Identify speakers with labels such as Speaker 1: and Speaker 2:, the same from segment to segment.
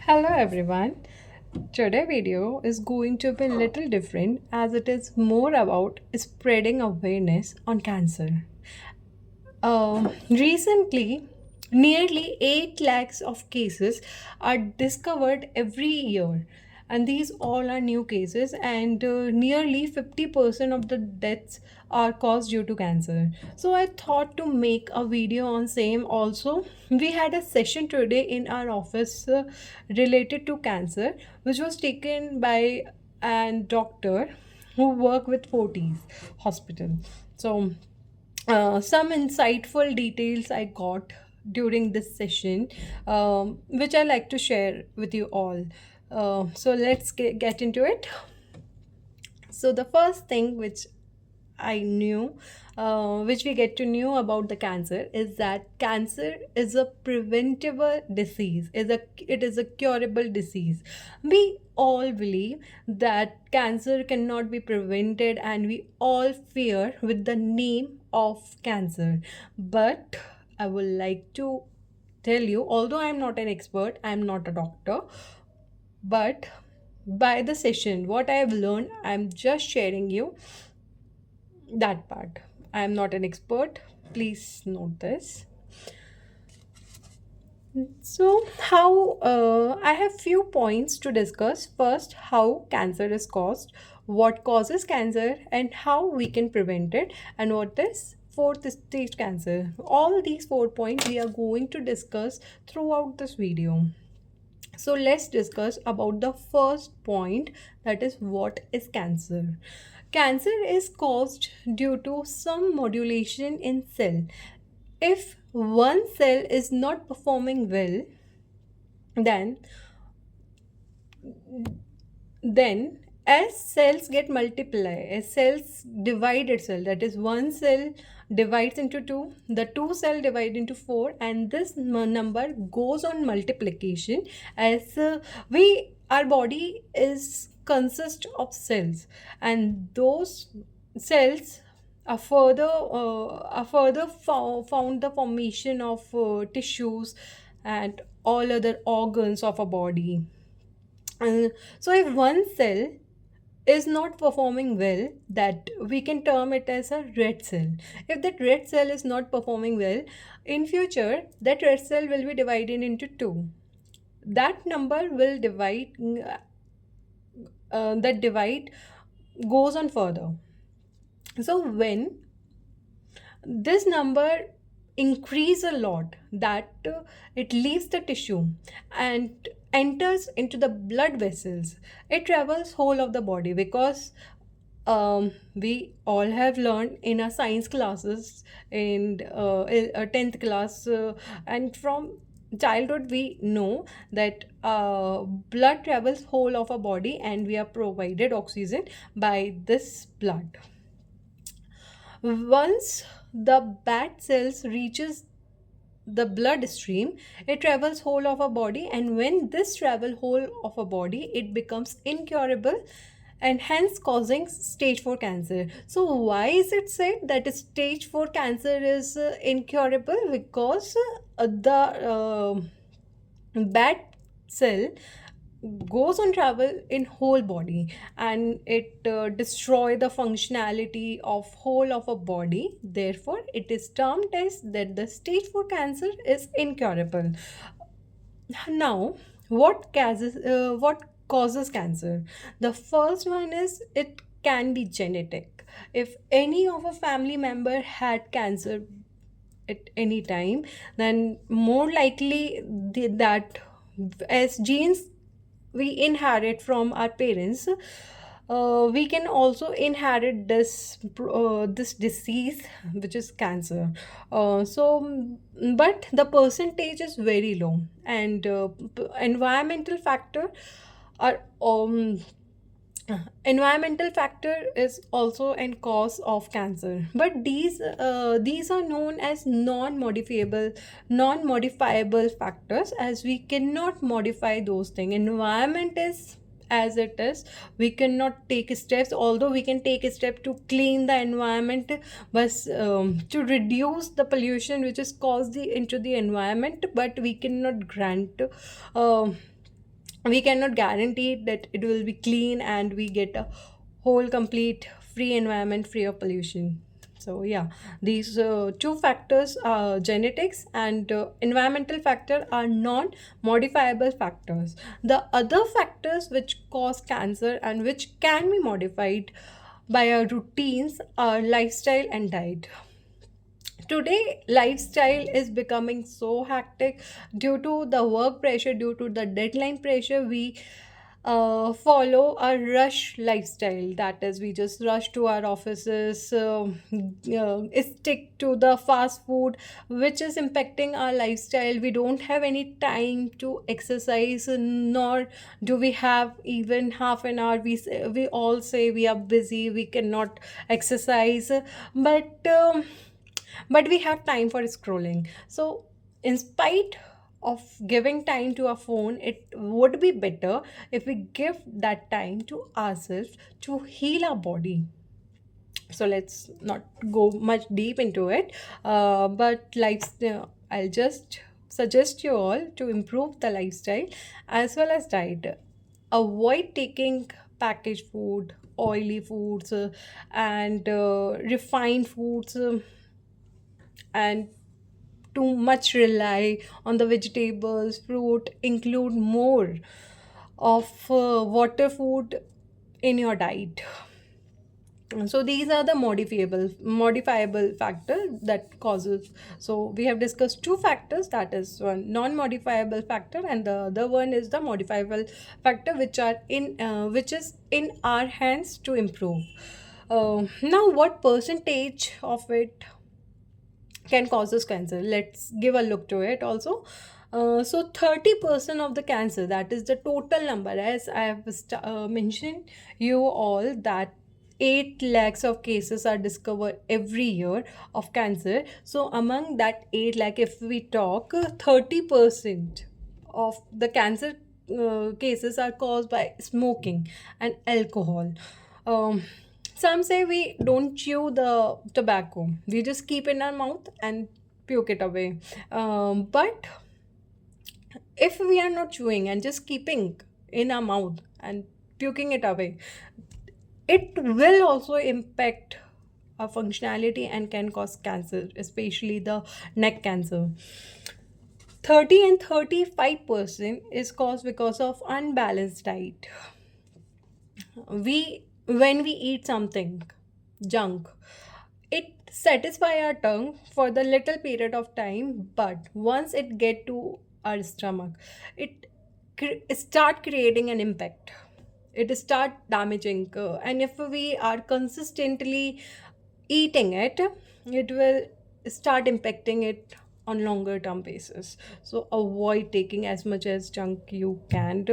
Speaker 1: Hello everyone. Today video is going to be a little different as it is more about spreading awareness on cancer. Recently, nearly 8 lakhs of cases are discovered every year, and these all are new cases, and nearly 50% of the deaths are caused due to cancer. So, I thought to make a video on same also. We had a session today in our office related to cancer, which was taken by a doctor who work with Fortis Hospital. So, some insightful details I got during this session, which I like to share with you all. So let's get into it. So the first thing which I knew, which we get to know about the cancer, is that cancer is a preventable disease. It is a curable disease. We all believe that cancer cannot be prevented, and we all fear with the name of cancer. But I would like to tell you, although I'm not an expert, I'm not a doctor, but by the session, what I have learned, I'm just sharing you that part. I am not an expert. Please note this. So, how I have few points to discuss. First, how cancer is caused, what causes cancer, and how we can prevent it, and what is fourth stage cancer. All these 4 points we are going to discuss throughout this video. So let's discuss about the first point, that is what is cancer. Cancer is caused due to some modulation in cell. If one cell is not performing well, then then as cells get multiply, as cells divide itself, that is one cell divides into two, the two cell divide into four, and this number goes on multiplication as we our body is consist of cells, and those cells found the formation of tissues and all other organs of a body. So if one cell is not performing well, that we can term it as a red cell. If that red cell is not performing well, in future that red cell will be divided into two. That number will divide. That divide goes on further. So when this number increase a lot, that it leaves the tissue and enters into the blood vessels. It travels whole of the body, because we all have learned in our science classes in 10th class, and from childhood we know that blood travels whole of our body, and we are provided oxygen by this blood. Once the bad cells reaches the bloodstream, it travels whole of our body, and when this travel whole of a body, it becomes incurable, and hence causing stage 4 cancer. So why is it said that stage 4 cancer is incurable? Because the bad cell goes on travel in whole body, and it destroy the functionality of whole of a body. Therefore it is termed as that the stage 4 cancer is incurable. Now, what causes cancer? The first one is it can be genetic. If any of a family member had cancer at any time, then more likely that as genes we inherit from our parents, we can also inherit this disease, which is cancer. But the percentage is very low, and environmental factor are environmental factor is also a cause of cancer, but these are known as non-modifiable factors, as we cannot modify those things. Environment is as it is, we cannot take steps, although we can take a step to clean the environment, but to reduce the pollution which is caused into the environment, but we cannot grant We cannot guarantee that it will be clean and we get a whole complete free environment free of pollution. So yeah, these two factors, genetics and environmental factor, are non modifiable factors. The other factors which cause cancer and which can be modified by our routines are lifestyle and diet. Today lifestyle is becoming so hectic due to the work pressure, due to the deadline pressure. We follow a rush lifestyle, that is, we just rush to our offices, stick to the fast food, which is impacting our lifestyle. We don't have any time to exercise, nor do we have even half an hour. We all say we are busy, we cannot exercise, but we have time for scrolling. So in spite of giving time to our phone, it would be better if we give that time to ourselves to heal our body. So let's not go much deep into it, but I'll just suggest you all to improve the lifestyle as well as diet. Avoid taking packaged food, oily foods, and refined foods, and too much rely on the vegetables, fruit. Include more of water food in your diet. So these are the modifiable factor that causes. So we have discussed two factors, that is one non-modifiable factor and the other one is the modifiable factor, which is in our hands to improve. Now what percentage of it can causes cancer? Let's give a look to it also. So 30% of the cancer, that is the total number, as I have mentioned you all, that 8 lakhs of cases are discovered every year of cancer. So among that 8 lakh, if we talk, 30% of the cancer cases are caused by smoking and alcohol. um, some say we don't chew the tobacco, we just keep in our mouth and puke it away. But if we are not chewing and just keeping in our mouth and puking it away, it will also impact our functionality and can cause cancer, especially the neck cancer. 30 and 35% is caused because of unbalanced diet. We When we eat something junk, it satisfy our tongue for the little period of time, but once it get to our stomach, it start creating an impact. It start damaging, and if we are consistently eating it, it will start impacting it on longer term basis. So avoid taking as much as junk you can.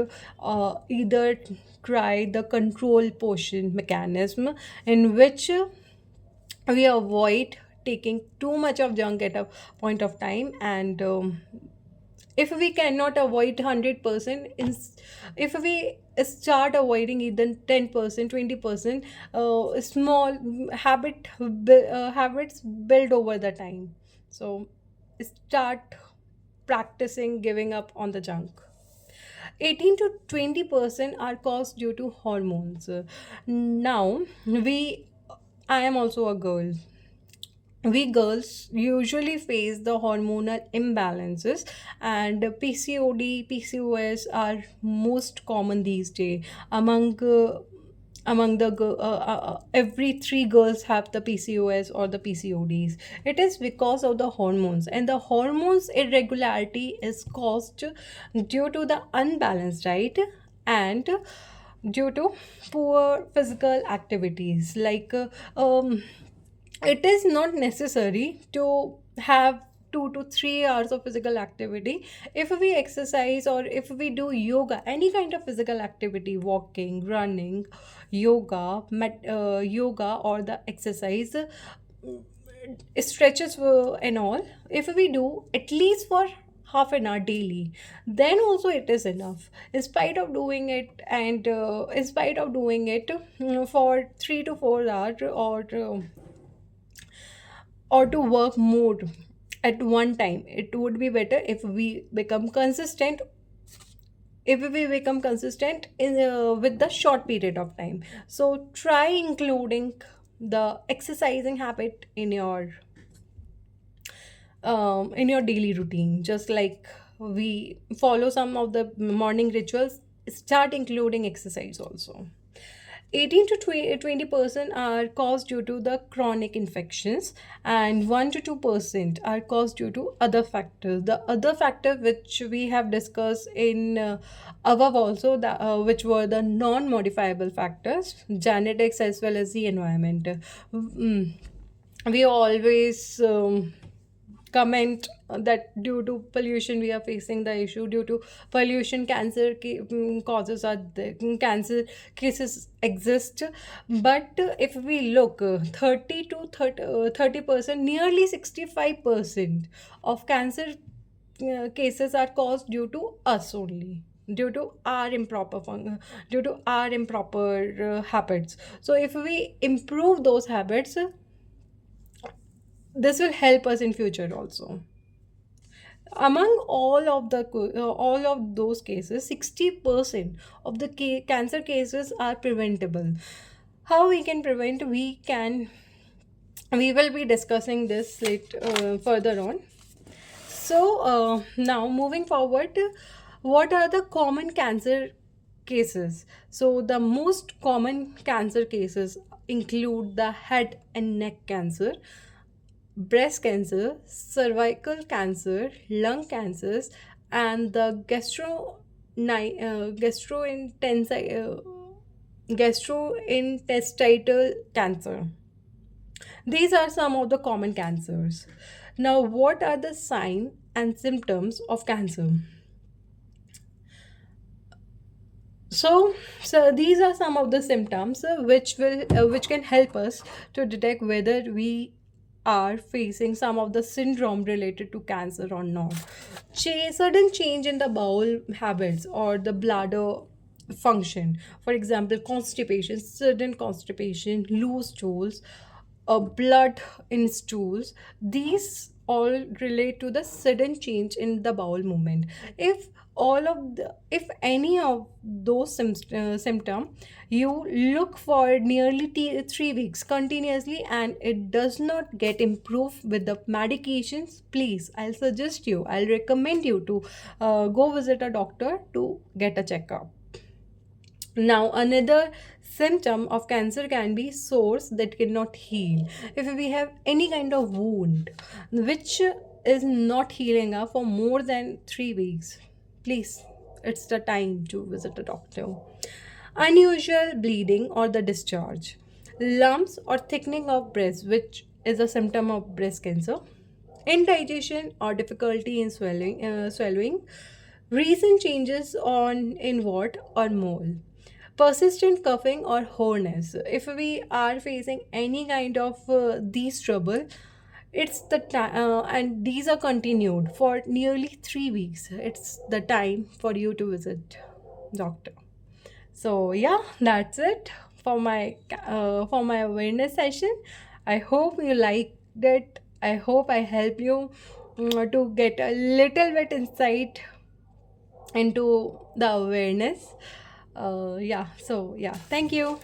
Speaker 1: Either try the control portion mechanism, in which we avoid taking too much of junk at a point of time, and if we cannot avoid 100%, if we start avoiding even 10%, 20%, small habits build over the time. So start practicing giving up on the junk. 18 to 20% are caused due to hormones. Now we I am also a girl. We girls usually face the hormonal imbalances, and PCOD, PCOS are most common these days among every three girls have the PCOS or the PCODs. It is because of the hormones, and the hormones irregularity is caused due to the unbalanced diet and due to poor physical activities. It is not necessary to have 2 to 3 hours of physical activity. If we exercise or if we do yoga, any kind of physical activity, walking, running, yoga or the exercise, stretches and all, if we do at least for half an hour daily, then also it is enough. In spite of doing it, and in spite of doing it for 3 to 4 hours, or to work more at one time, it would be better if we become consistent if we become consistent with the short period of time. So try including the exercising habit in your daily routine, just like we follow some of the morning rituals. Start including exercise also. 18 to 20% are caused due to the chronic infections, and 1 to 2% are caused due to other factors. The other factor which we have discussed in above also, which were the non-modifiable factors, genetics as well as the environment. Mm, we always comment that due to pollution we are facing the issue. Due to pollution, causes are there, cancer cases exist. But if we look, 30 to 30%, nearly 65% of cancer cases are caused due to us only, due to our due to our improper habits. So if we improve those habits, this will help us in future also. Among all of those cases, 60% of the cancer cases are preventable. How we can prevent? We will be discussing this further on. So now moving forward, what are the common cancer cases? So the most common cancer cases include the head and neck cancer, breast cancer, cervical cancer, lung cancers, and the gastrointestinal cancer. These are some of the common cancers. Now, what are the signs and symptoms of cancer? So these are some of the symptoms which can help us to detect whether we are facing some of the syndrome related to cancer or not. Sudden change in the bowel habits or the bladder function. For example, constipation, sudden constipation, loose stools, blood in stools. These all relate to the sudden change in the bowel movement. If any of those symptom, you look for nearly 3 weeks continuously and it does not get improved with the medications, please, I'll recommend you to go visit a doctor to get a checkup. Now, another symptom of cancer can be sores that cannot heal. If we have any kind of wound which is not healing up for more than 3 weeks, please, it's the time to visit a doctor. Unusual bleeding or the discharge, lumps or thickening of breast, which is a symptom of breast cancer, indigestion or difficulty in swallowing, recent changes on in what or mole, persistent coughing or hoarseness. If we are facing any kind of these trouble, it's the time, and these are continued for nearly 3 weeks. It's the time for you to visit doctor. So yeah, that's it for my awareness session. I hope you liked it. I hope I help you to get a little bit insight into the awareness. Yeah. So yeah, thank you.